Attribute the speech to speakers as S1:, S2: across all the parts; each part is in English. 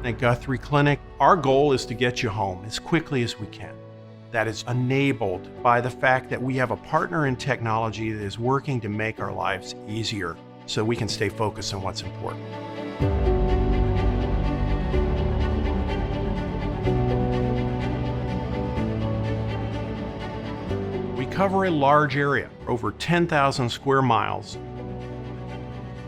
S1: At Guthrie Clinic, our goal is to get you home as quickly as we can. That is enabled by the fact that we have a partner in technology that is working to make our lives easier so we can stay focused on what's important. We cover a large area, over 10,000 square miles.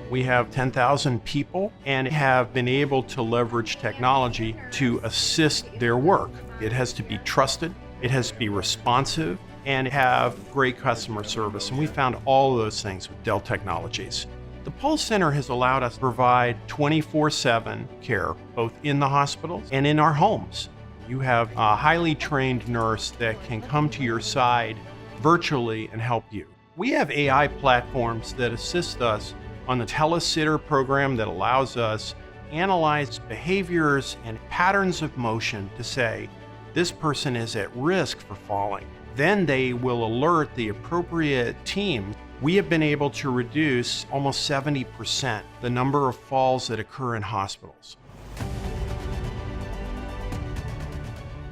S1: We have 10,000 people and have been able to leverage technology to assist their work. It has to be trusted, it has to be responsive, and have great customer service. And we found all of those things with Dell Technologies. The Pulse Center has allowed us to provide 24/7 care, both in the hospitals and in our homes. You have a highly trained nurse that can come to your side virtually and help you. We have AI platforms that assist us on the telesitter program that allows us to analyze behaviors and patterns of motion to say, this person is at risk for falling. Then they will alert the appropriate team. We have been able to reduce almost 70% the number of falls that occur in hospitals.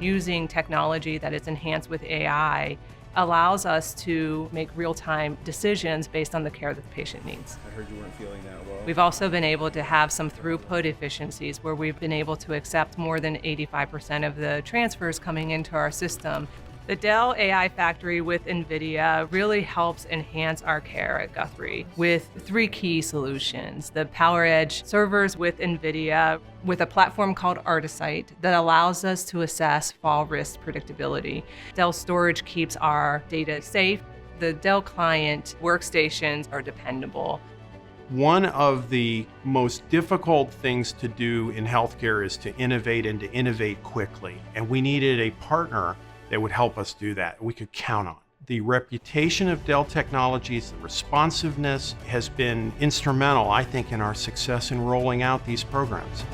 S2: Using technology that is enhanced with AI allows us to make real-time decisions based on the care that the patient needs.
S3: I heard you weren't feeling that well.
S2: We've also been able to have some throughput efficiencies where we've been able to accept more than 85% of the transfers coming into our system. The Dell AI Factory with NVIDIA really helps enhance our care at Guthrie with 3 key solutions. The PowerEdge servers with NVIDIA with a platform called Artisight that allows us to assess fall risk predictability. Dell Storage keeps our data safe. The Dell Client workstations are dependable.
S1: One of the most difficult things to do in healthcare is to innovate and to innovate quickly. And we needed a partner that would help us do that, we could count on. The reputation of Dell Technologies, the responsiveness has been instrumental, I think, in our success in rolling out these programs.